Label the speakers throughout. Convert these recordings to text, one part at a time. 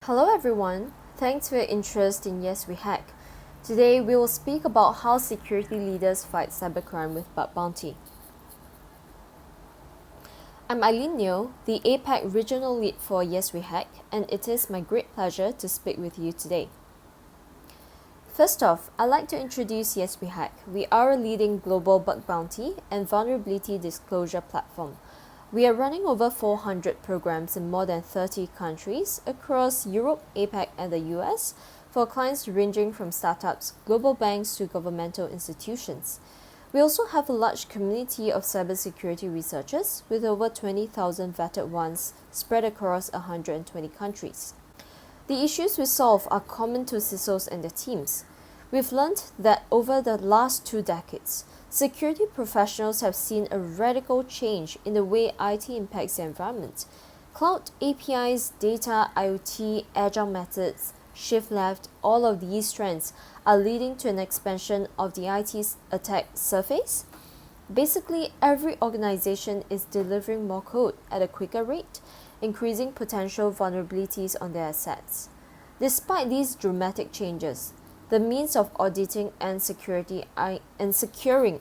Speaker 1: Hello everyone, thanks for your interest in YesWeHack. Today we will speak about how security leaders fight cybercrime with bug bounty. I'm Eileen Neo, the APAC Regional Lead for YesWeHack, and it is my great pleasure to speak with you today. First off, I'd like to introduce YesWeHack. We are a leading global bug bounty and vulnerability disclosure platform. We are running over 400 programs in more than 30 countries across Europe, APAC, and the US for clients ranging from startups, global banks to governmental institutions. We also have a large community of cybersecurity researchers with over 20,000 vetted ones spread across 120 countries. The issues we solve are common to CISOs and their teams. We've learned that over the last 2 decades, security professionals have seen a radical change in the way IT impacts their environment. Cloud APIs, data, IoT, agile methods, shift left, all of these trends are leading to an expansion of the IT attack surface. Basically, every organization is delivering more code at a quicker rate, increasing potential vulnerabilities on their assets. Despite these dramatic changes, the means of auditing and securing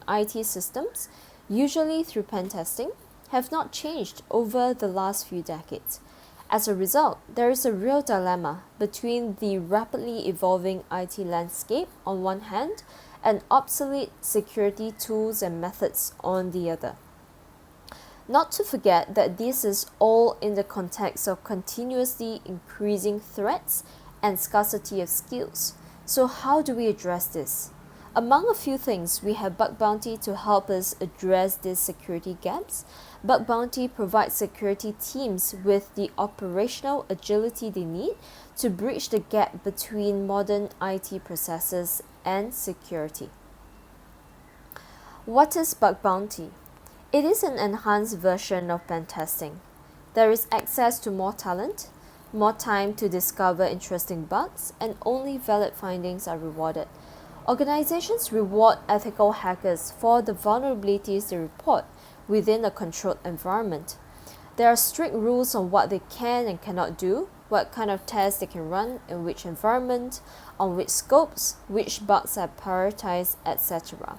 Speaker 1: IT systems, usually through pen testing, have not changed over the last few decades. As a result, there is a real dilemma between the rapidly evolving IT landscape on one hand and obsolete security tools and methods on the other. Not to forget that this is all in the context of continuously increasing threats and scarcity of skills. So how do we address this? Among a few things, we have Bug Bounty to help us address these security gaps. Bug Bounty provides security teams with the operational agility they need to bridge the gap between modern IT processes and security. What is Bug Bounty? It is an enhanced version of pen testing. There is access to more talent, more time to discover interesting bugs, and only valid findings are rewarded. Organizations reward ethical hackers for the vulnerabilities they report within a controlled environment. There are strict rules on what they can and cannot do, what kind of tests they can run, in which environment, on which scopes, which bugs are prioritized, etc.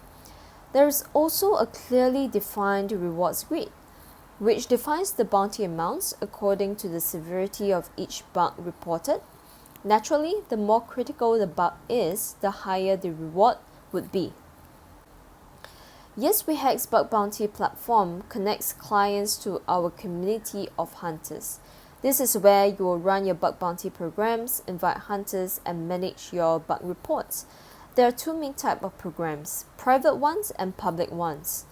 Speaker 1: There is also a clearly defined rewards grid, which defines the bounty amounts according to the severity of each bug reported. Naturally, the more critical the bug is, the higher the reward would be. YesWeHack's Bug Bounty platform connects clients to our community of hunters. This is where you will run your bug bounty programs, invite hunters, and manage your bug reports. There are 2 main types of programs, private ones and public ones.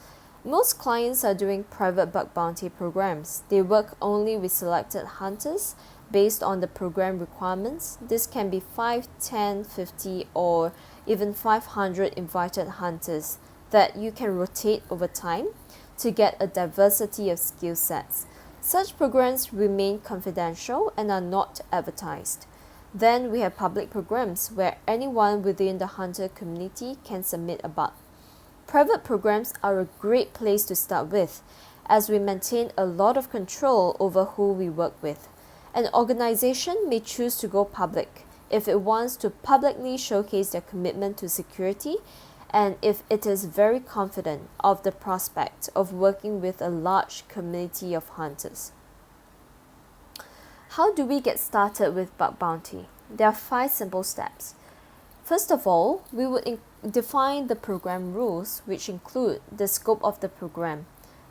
Speaker 1: Most clients are doing private bug bounty programs. They work only with selected hunters based on the program requirements. This can be 5, 10, 50, or even 500 invited hunters that you can rotate over time to get a diversity of skill sets. Such programs remain confidential and are not advertised. Then we have public programs where anyone within the hunter community can submit a bug. Private programs are a great place to start with, as we maintain a lot of control over who we work with. An organization may choose to go public if it wants to publicly showcase their commitment to security and if it is very confident of the prospect of working with a large community of hunters. How do we get started with Bug Bounty? There are 5 simple steps. First of all, we would define the program rules, which include the scope of the program.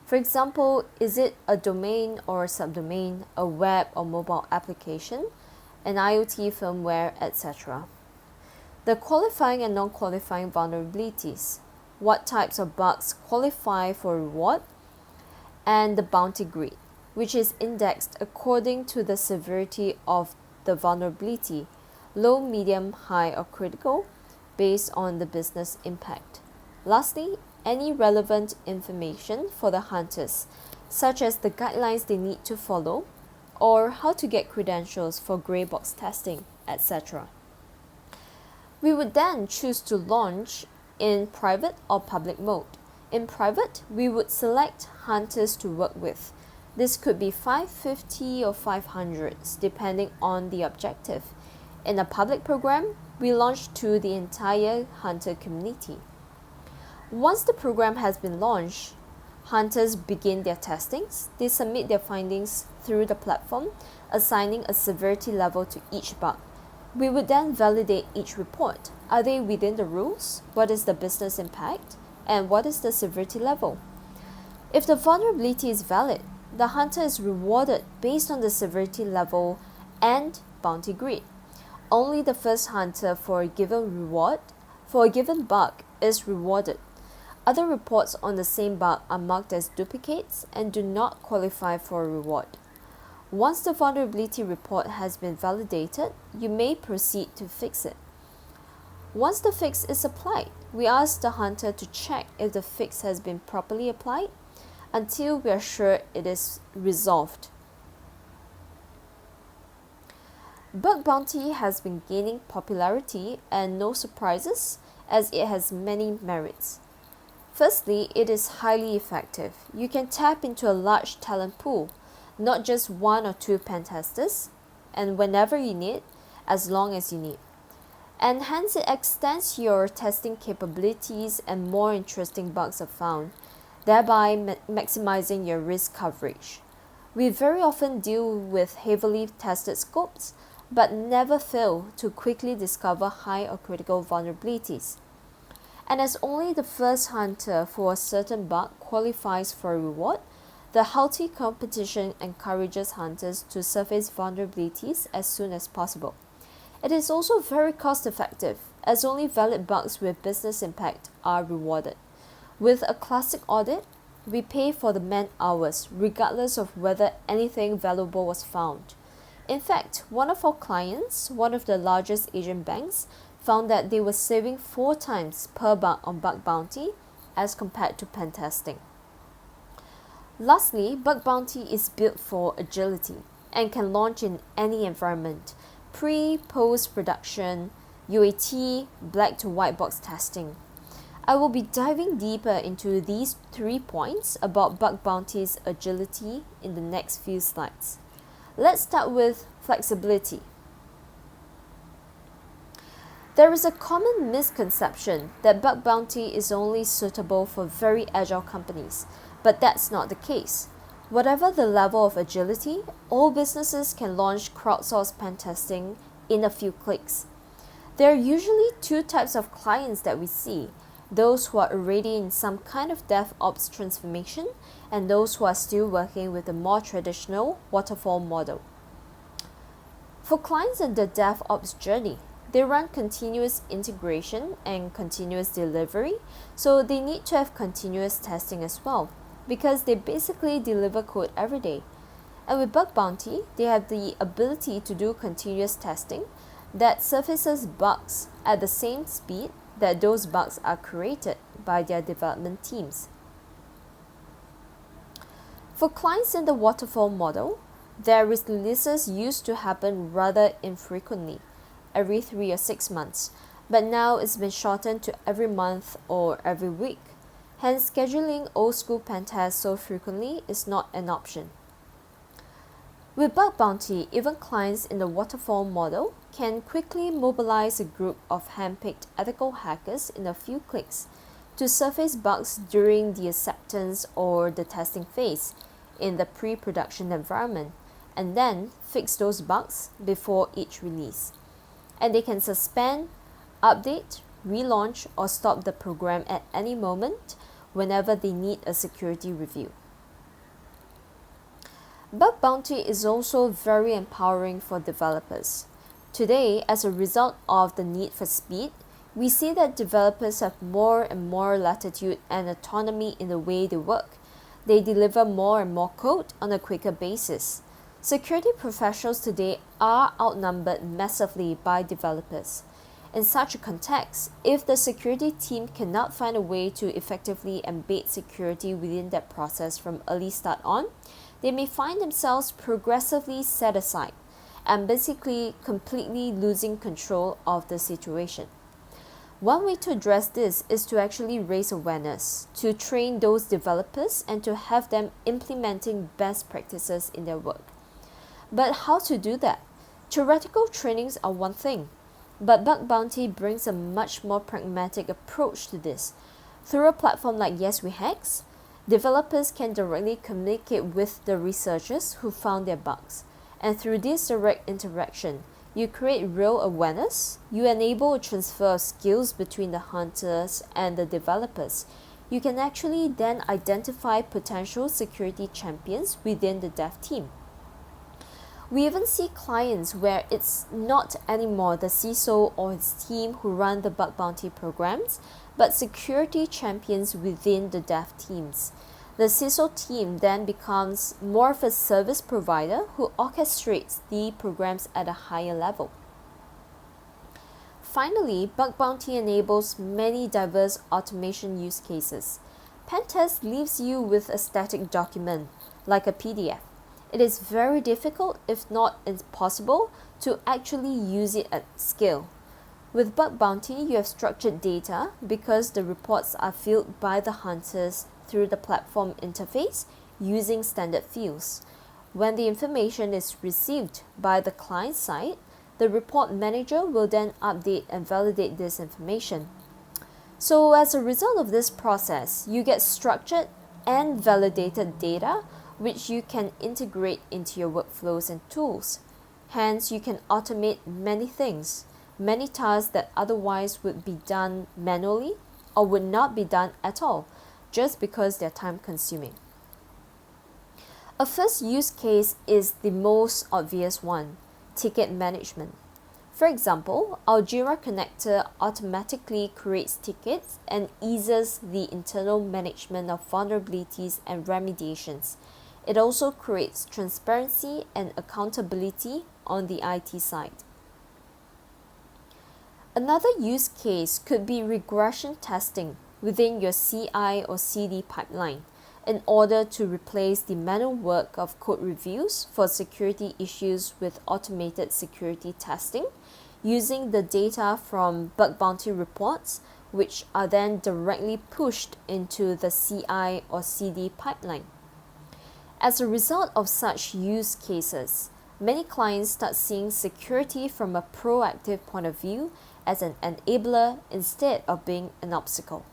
Speaker 1: For example, is it a domain or a subdomain, a web or mobile application, an IoT firmware, etc. The qualifying and non-qualifying vulnerabilities, what types of bugs qualify for reward, and the bounty grid, which is indexed according to the severity of the vulnerability, low, medium, high, or critical, based on the business impact. Lastly, any relevant information for the hunters, such as the guidelines they need to follow, or how to get credentials for grey box testing, etc. We would then choose to launch in private or public mode. In private, we would select hunters to work with. This could be 550 or 500, depending on the objective. In a public program, we launch to the entire hunter community. Once the program has been launched, hunters begin their testings. They submit their findings through the platform, assigning a severity level to each bug. We would then validate each report. Are they within the rules? What is the business impact? And what is the severity level? If the vulnerability is valid, the hunter is rewarded based on the severity level and bounty grid. Only the first hunter for a given bug is rewarded. Other reports on the same bug are marked as duplicates and do not qualify for a reward. Once the vulnerability report has been validated, you may proceed to fix it. Once the fix is applied, we ask the hunter to check if the fix has been properly applied until we are sure it is resolved. Bug bounty has been gaining popularity, and no surprises, as it has many merits. Firstly, it is highly effective. You can tap into a large talent pool, not just one or two pen testers, and whenever you need, as long as you need. And hence it extends your testing capabilities and more interesting bugs are found, thereby maximizing your risk coverage. We very often deal with heavily tested scopes, but never fail to quickly discover high or critical vulnerabilities. And as only the first hunter for a certain bug qualifies for a reward, the healthy competition encourages hunters to surface vulnerabilities as soon as possible. It is also very cost effective, as only valid bugs with business impact are rewarded. With a classic audit, we pay for the man-hours regardless of whether anything valuable was found. In fact, one of our clients, one of the largest Asian banks, found that they were saving 4 times per bug on bug bounty as compared to pen testing. Lastly, bug bounty is built for agility and can launch in any environment: pre, post-production, UAT, black to white box testing. I will be diving deeper into these 3 points about bug bounty's agility in the next few slides. Let's start with flexibility. There is a common misconception that bug bounty is only suitable for very agile companies, but that's not the case. Whatever the level of agility, all businesses can launch crowdsourced pen testing in a few clicks. There are usually 2 types of clients that we see: those who are already in some kind of DevOps transformation and those who are still working with the more traditional waterfall model. For clients in the DevOps journey, they run continuous integration and continuous delivery, so they need to have continuous testing as well, because they basically deliver code every day. And with bug bounty, they have the ability to do continuous testing that surfaces bugs at the same speed that those bugs are created by their development teams. For clients in the waterfall model, their releases used to happen rather infrequently, every 3 or 6 months, but now it's been shortened to every month or every week. Hence, scheduling old school pen tests so frequently is not an option. With bug bounty, even clients in the waterfall model can quickly mobilize a group of hand-picked ethical hackers in a few clicks to surface bugs during the acceptance or the testing phase in the pre-production environment, and then fix those bugs before each release. And they can suspend, update, relaunch, or stop the program at any moment whenever they need a security review. Bug bounty is also very empowering for developers. Today, as a result of the need for speed, we see that developers have more and more latitude and autonomy in the way they work. They deliver more and more code on a quicker basis. Security professionals today are outnumbered massively by developers. In such a context, if the security team cannot find a way to effectively embed security within that process from early start on, they may find themselves progressively set aside and basically completely losing control of the situation. One way to address this is to actually raise awareness, to train those developers and to have them implementing best practices in their work. But how to do that? Theoretical trainings are one thing, but bug bounty brings a much more pragmatic approach to this. Through a platform like YesWeHack, developers can directly communicate with the researchers who found their bugs. And through this direct interaction, you create real awareness, you enable a transfer of skills between the hunters and the developers. You can actually then identify potential security champions within the dev team. We even see clients where it's not anymore the CISO or his team who run the bug bounty programs, but security champions within the dev teams. The CISO team then becomes more of a service provider who orchestrates the programs at a higher level. Finally, bug bounty enables many diverse automation use cases. Pentest leaves you with a static document, like a PDF. It is very difficult, if not impossible, to actually use it at scale. With bug bounty, you have structured data because the reports are filled by the hunters through the platform interface using standard fields. When the information is received by the client side, the report manager will then update and validate this information. So as a result of this process, you get structured and validated data which you can integrate into your workflows and tools. Hence, you can automate many things, many tasks that otherwise would be done manually or would not be done at all, just because they're time consuming. A first use case is the most obvious one, ticket management. For example, our Jira connector automatically creates tickets and eases the internal management of vulnerabilities and remediations. It also creates transparency and accountability on the IT side. Another use case could be regression testing within your CI or CD pipeline in order to replace the manual work of code reviews for security issues with automated security testing using the data from bug bounty reports, which are then directly pushed into the CI or CD pipeline. As a result of such use cases, many clients start seeing security from a proactive point of view as an enabler instead of being an obstacle.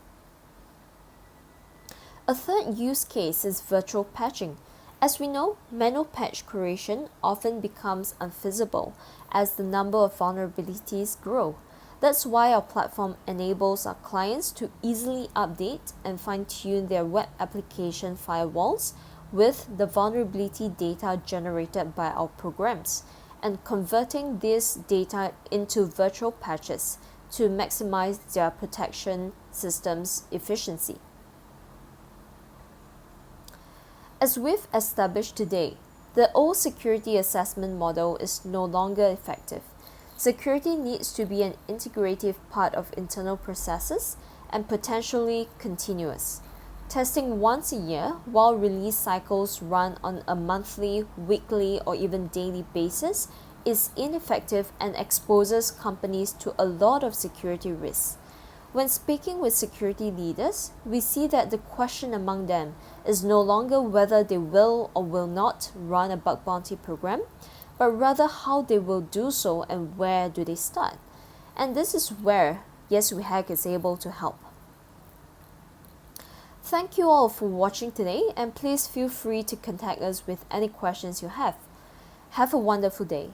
Speaker 1: A third use case is virtual patching. As we know, manual patch creation often becomes unfeasible as the number of vulnerabilities grow. That's why our platform enables our clients to easily update and fine-tune their web application firewalls with the vulnerability data generated by our programs and converting this data into virtual patches to maximize their protection system's efficiency. As we've established today, the old security assessment model is no longer effective. Security needs to be an integrative part of internal processes and potentially continuous. Testing once a year while release cycles run on a monthly, weekly, or even daily basis is ineffective and exposes companies to a lot of security risks. When speaking with security leaders, we see that the question among them is no longer whether they will or will not run a bug bounty program, but rather how they will do so and where do they start. And this is where YesWeHack is able to help. Thank you all for watching today, and please feel free to contact us with any questions you have. Have a wonderful day.